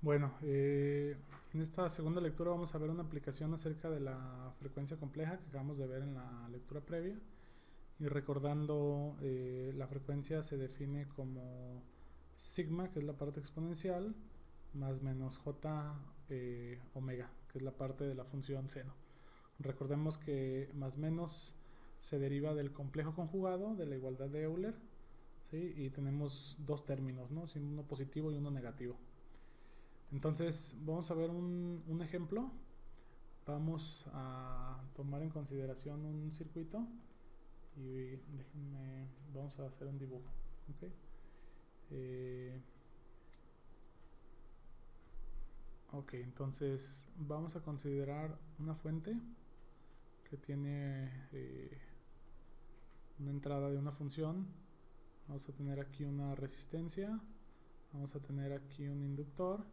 Bueno, en esta segunda lectura vamos a ver una aplicación acerca de la frecuencia compleja que acabamos de ver en la lectura previa. Y recordando, la frecuencia se define como sigma, que es la parte exponencial, más menos j omega, que es la parte de la función seno. Recordemos que más menos se deriva del complejo conjugado de la igualdad de Euler, ¿sí? Y tenemos dos términos, ¿no? Uno positivo y uno negativo. Entonces vamos a ver un ejemplo. Vamos a tomar en consideración un circuito y vamos a hacer un dibujo. ¿Okay? Ok, entonces vamos a considerar una fuente que tiene una entrada de una función. Vamos a tener aquí una resistencia, vamos a tener aquí un inductor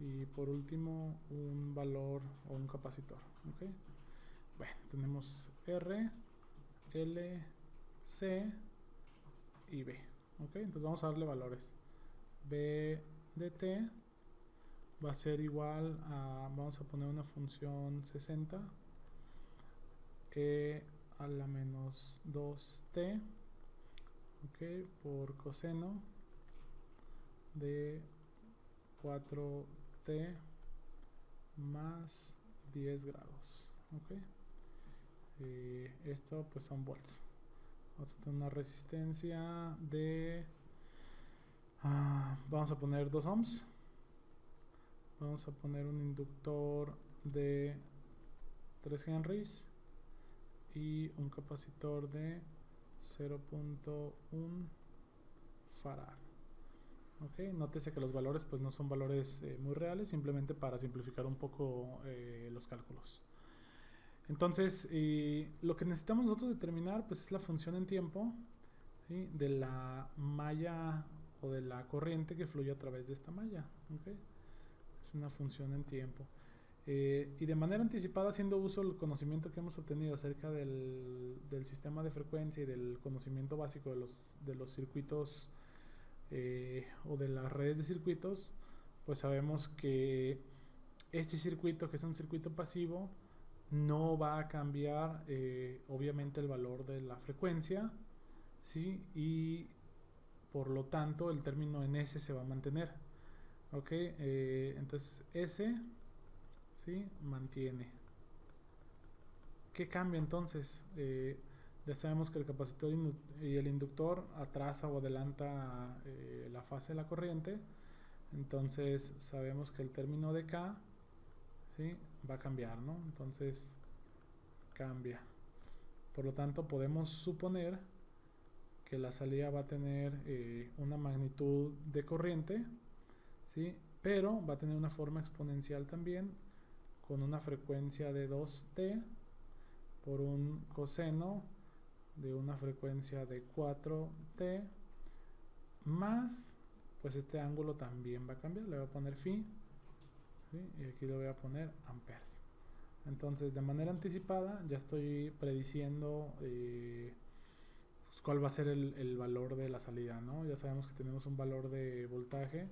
y por último un valor o un capacitor. ¿Okay? Bueno, tenemos R, L, C y B. ¿Okay? Entonces vamos a darle valores. B de t va a ser igual a, vamos a poner una función 60, e a la menos 2t, ¿okay? Por coseno de 4t más 10 grados. ¿Okay? Esto pues son volts. Vamos a tener una resistencia de vamos a poner 2 ohms. Vamos a poner un inductor de 3 henrys y un capacitor de 0.1 farad. Okay, nótese que los valores pues no son valores muy reales, simplemente para simplificar un poco los cálculos. Entonces, lo que necesitamos nosotros determinar pues es la función en tiempo, ¿sí? De la malla o de la corriente que fluye a través de esta malla. ¿Okay? Es una función en tiempo. Y de manera anticipada, haciendo uso del conocimiento que hemos obtenido acerca del sistema de frecuencia y del conocimiento básico de los circuitos o de las redes de circuitos, pues sabemos que este circuito, que es un circuito pasivo, no va a cambiar obviamente el valor de la frecuencia, ¿sí? Y por lo tanto el término en S se va a mantener. Ok, entonces S, ¿sí? Mantiene. ¿Qué cambia entonces? Ya sabemos que el capacitor y el inductor atrasa o adelanta la fase de la corriente. Entonces sabemos que el término de K, ¿sí? Va a cambiar, ¿no? Entonces cambia. Por lo tanto podemos suponer que la salida va a tener una magnitud de corriente, ¿sí? Pero va a tener una forma exponencial también, con una frecuencia de 2t por un coseno de una frecuencia de 4t más, pues este ángulo también va a cambiar, le voy a poner phi, ¿sí? Y aquí le voy a poner amperes. Entonces de manera anticipada ya estoy prediciendo pues cuál va a ser el valor de la salida, ¿no? Ya sabemos que tenemos un valor de voltaje,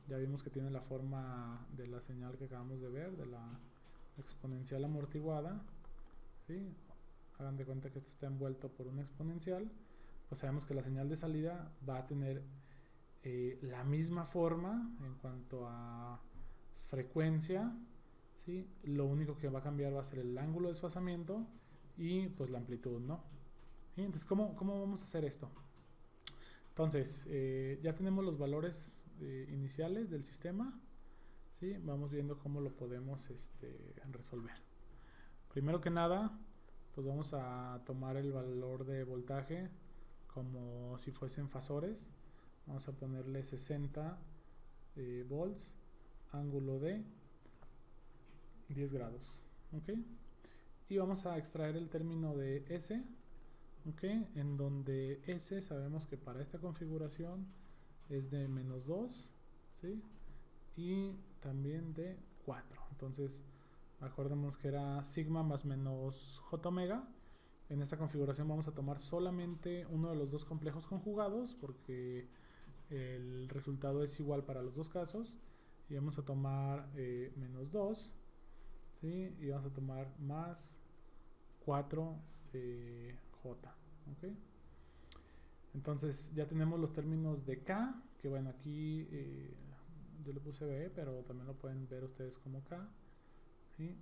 ya vimos que tiene la forma de la señal que acabamos de ver, de la exponencial amortiguada, ¿sí? Hagan de cuenta que esto está envuelto por una exponencial, pues sabemos que la señal de salida va a tener la misma forma en cuanto a frecuencia, ¿sí? Lo único que va a cambiar va a ser el ángulo de desfasamiento y pues la amplitud, ¿no? ¿Sí? Entonces, ¿cómo vamos a hacer esto? Entonces, ya tenemos los valores iniciales del sistema, ¿sí? Vamos viendo cómo lo podemos resolver. Primero que nada, pues vamos a tomar el valor de voltaje como si fuesen fasores. Vamos a ponerle 60 volts, ángulo de 10 grados. ¿Okay? Y vamos a extraer el término de S, ¿okay? En donde S sabemos que para esta configuración es de menos 2, ¿sí? Y también de 4. Entonces, acordemos que era sigma más menos j omega. En esta configuración vamos a tomar solamente uno de los dos complejos conjugados porque el resultado es igual para los dos casos. y vamos a tomar menos 2, ¿sí? Y vamos a tomar más 4 J, ¿ok? Entonces ya tenemos los términos de K, que bueno, aquí yo le puse B, pero también lo pueden ver ustedes como K, ¿sí?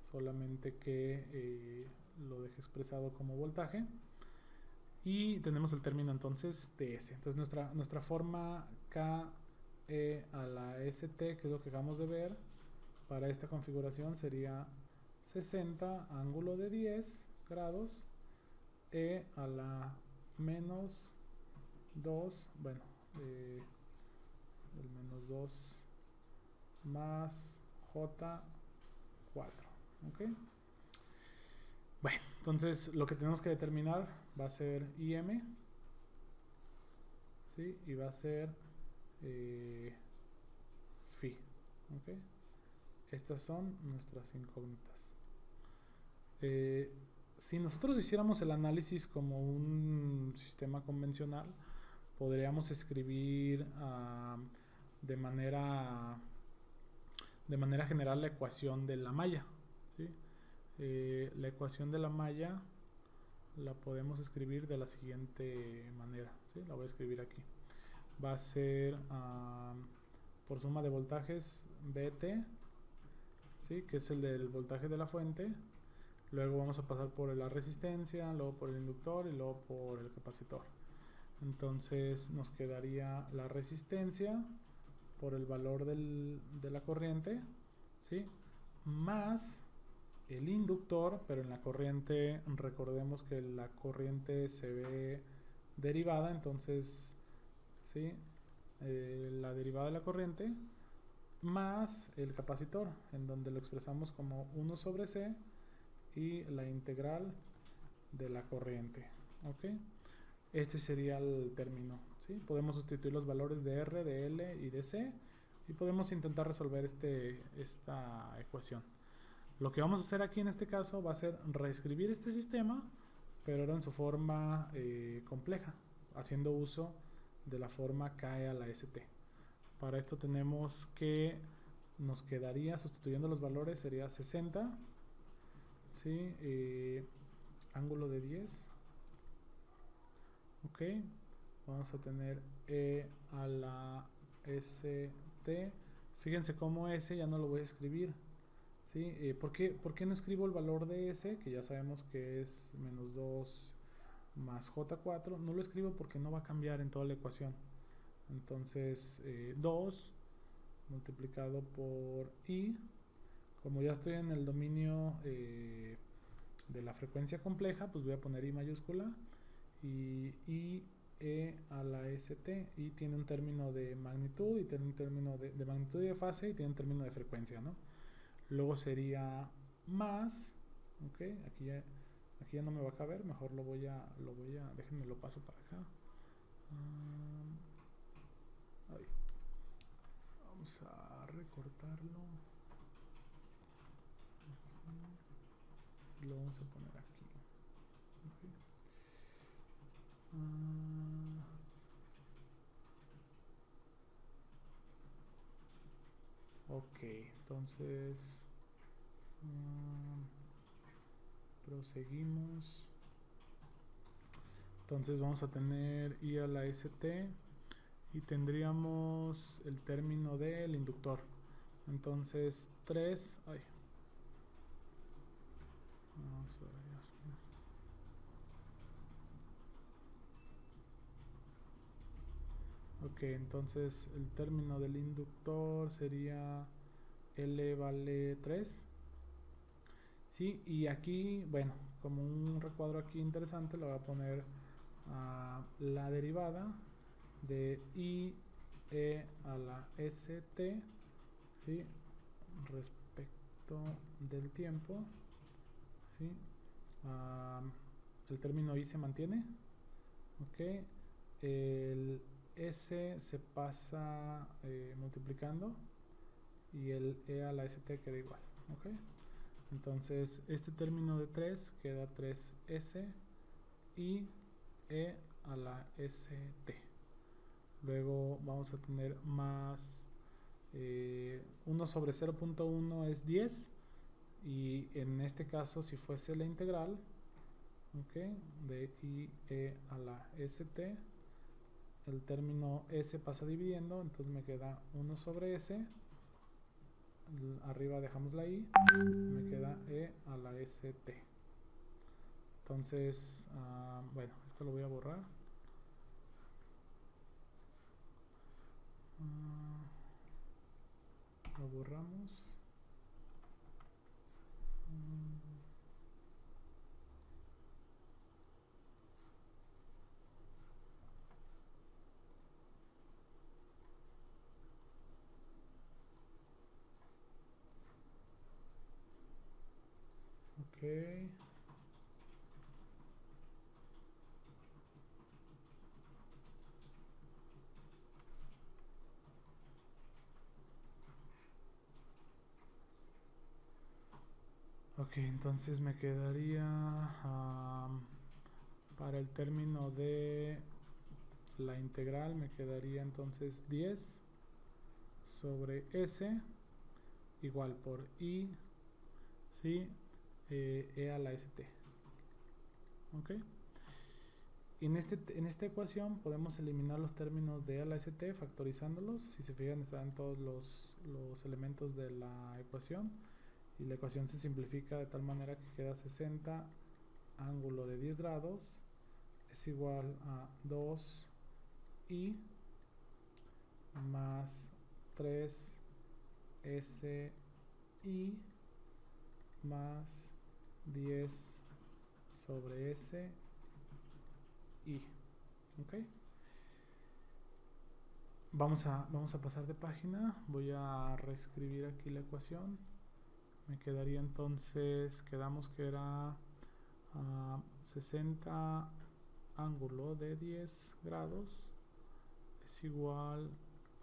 Solamente que lo deje expresado como voltaje. Y tenemos el término entonces de S. Entonces nuestra forma KE a la ST, que es lo que acabamos de ver, para esta configuración sería 60 ángulo de 10 grados E a la menos 2, bueno, el menos 2 más J4, ¿ok? Bueno, entonces lo que tenemos que determinar va a ser IM, ¿sí? Y va a ser Phi, ¿ok? Estas son nuestras incógnitas. Si nosotros hiciéramos el análisis como un sistema convencional, podríamos escribir de manera general la ecuación de la malla, ¿sí? La ecuación de la malla la podemos escribir de la siguiente manera, ¿sí? La voy a escribir aquí. Va a ser por suma de voltajes BT, ¿sí? Que es el del voltaje de la fuente. Luego vamos a pasar por la resistencia, luego por el inductor y luego por el capacitor. Entonces nos quedaría la resistencia por el valor de la corriente, ¿sí? Más el inductor, pero en la corriente recordemos que la corriente se ve derivada, entonces, ¿sí? La derivada de la corriente más el capacitor, en donde lo expresamos como 1 sobre C y la integral de la corriente, ¿ok? Este sería el término, ¿sí? Podemos sustituir los valores de R, de L y de C y podemos intentar resolver esta ecuación. Lo que vamos a hacer aquí en este caso va a ser reescribir este sistema, pero ahora en su forma compleja, haciendo uso de la forma K a la ST. Para esto tenemos que nos quedaría, sustituyendo los valores, sería 60, ¿sí? Ángulo de 10, ok. Vamos a tener E a la ST. Fíjense cómo S ya no lo voy a escribir, ¿sí? ¿Por qué no escribo el valor de S? Que ya sabemos que es menos 2 más J4. No lo escribo porque no va a cambiar en toda la ecuación. Entonces 2 multiplicado por I. Como ya estoy en el dominio de la frecuencia compleja, pues voy a poner I mayúscula y I E a la ST. I tiene un término de magnitud y tiene un término de magnitud y de fase y tiene un término de frecuencia, ¿no? Luego sería más, ok, aquí ya no me va a caber, mejor déjenme lo paso para acá. Vamos a recortarlo. Lo vamos a poner aquí. Ok, entonces proseguimos. Entonces vamos a tener I a la ST y tendríamos el término del inductor. Entonces 3, vamos a ver, ok, entonces el término del inductor sería L vale 3, ¿sí? Y aquí, bueno, como un recuadro aquí interesante, le voy a poner la derivada de I E a la ST, ¿sí? Respecto del tiempo, ¿sí? El término I se mantiene, ok. El S se pasa multiplicando y el E a la ST queda igual, ok. Entonces este término de 3 queda 3S y E a la ST. Luego vamos a tener más 1 sobre 0.1 es 10, y en este caso, si fuese la integral, okay, de IE a la ST, el término S pasa dividiendo, entonces me queda 1 sobre S, arriba dejamos la I, me queda E a la ST. Entonces, bueno, esto lo voy a borrar. Lo borramos. Ok. Ok, entonces me quedaría para el término de la integral, me quedaría entonces 10 sobre S igual por I, ¿sí? E a la ST. Ok. En esta ecuación podemos eliminar los términos de E a la ST factorizándolos. Si se fijan, están todos los elementos de la ecuación. Y la ecuación se simplifica de tal manera que queda 60 ángulo de 10 grados es igual a 2i más 3si más 10 sobre si. ¿Ok? Vamos a pasar de página. Voy a reescribir aquí la ecuación. Me quedaría entonces, quedamos que era 60 ángulo de 10 grados es igual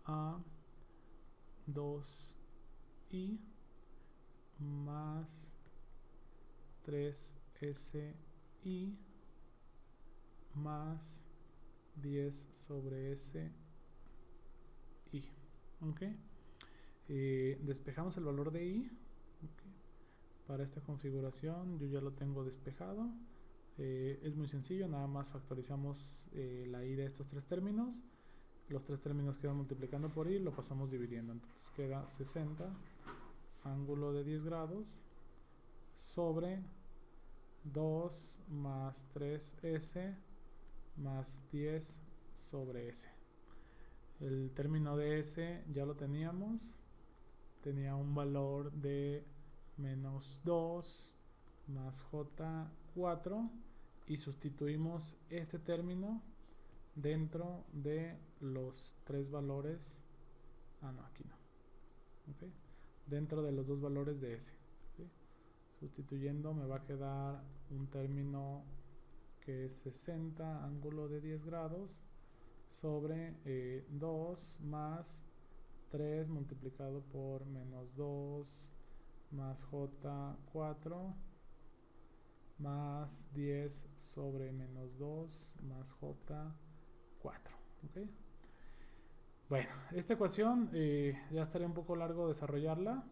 a 2i más 3si más 10 sobre si. ¿Ok? Despejamos el valor de i. Okay. Para esta configuración yo ya lo tengo despejado. Es muy sencillo, nada más factorizamos la i de estos tres términos. Los tres términos quedan multiplicando por i, lo pasamos dividiendo. Entonces queda 60 ángulo de 10 grados sobre 2 más 3s más 10 sobre s. El término de s ya lo teníamos. Tenía un valor de menos 2 más j4 y sustituimos este término dentro de los tres valores. No, aquí no. ¿Okay? Dentro de los dos valores de s. ¿Sí? Sustituyendo me va a quedar un término que es 60 ángulo de 10 grados sobre 2 más 3 multiplicado por menos 2 más j4 más 10 sobre menos 2 más j4. ¿Okay? Bueno, esta ecuación ya estaría un poco largo desarrollarla.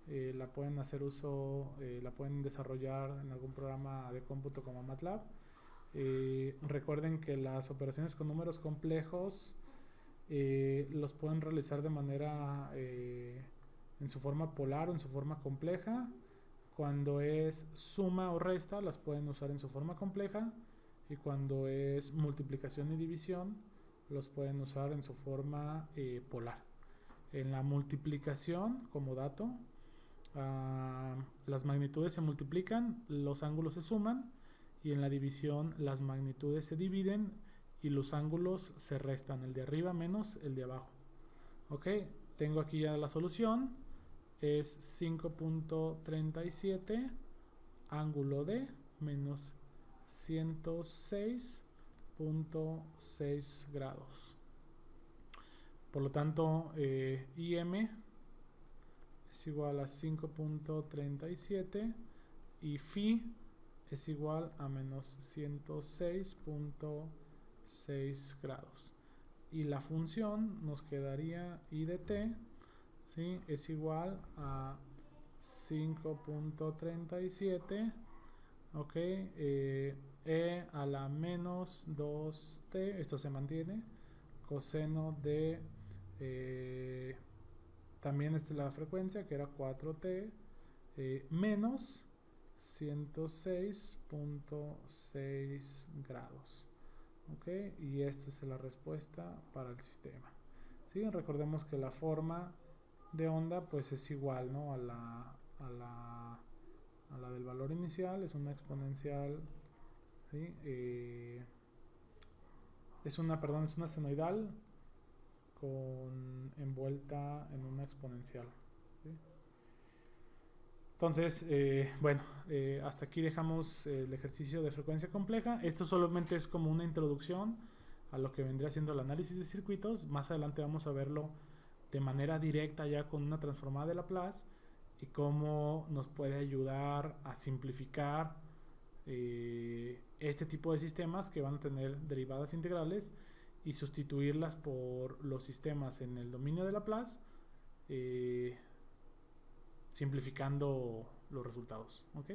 La pueden hacer uso, la pueden desarrollar en algún programa de cómputo como MATLAB. Recuerden que las operaciones con números complejos los pueden realizar de manera en su forma polar o en su forma compleja. Cuando es suma o resta las pueden usar en su forma compleja, y cuando es multiplicación y división los pueden usar en su forma polar. En la multiplicación, como dato, las magnitudes se multiplican, los ángulos se suman, y en la división las magnitudes se dividen y los ángulos se restan, el de arriba menos el de abajo. Ok, tengo aquí ya la solución, es 5.37 ángulo de menos 106.6 grados. Por lo tanto, IM es igual a 5.37 y Phi es igual a menos 106.6 grados. Y la función nos quedaría I de t ¿sí? Es igual a 5.37, ok, e a la menos 2t, esto se mantiene, coseno de también la frecuencia que era 4t, menos 106.6 grados, ok, y esta es la respuesta para el sistema. ¿Sí? Recordemos que la forma de onda pues es igual, ¿no? a la del valor inicial, es una exponencial, ¿sí? Es una senoidal envuelta en una exponencial, ¿sí? Entonces, bueno, hasta aquí dejamos el ejercicio de frecuencia compleja. Esto solamente es como una introducción a lo que vendría siendo el análisis de circuitos. Más adelante vamos a verlo de manera directa ya con una transformada de Laplace y cómo nos puede ayudar a simplificar este tipo de sistemas que van a tener derivadas integrales y sustituirlas por los sistemas en el dominio de Laplace, simplificando los resultados, ¿ok?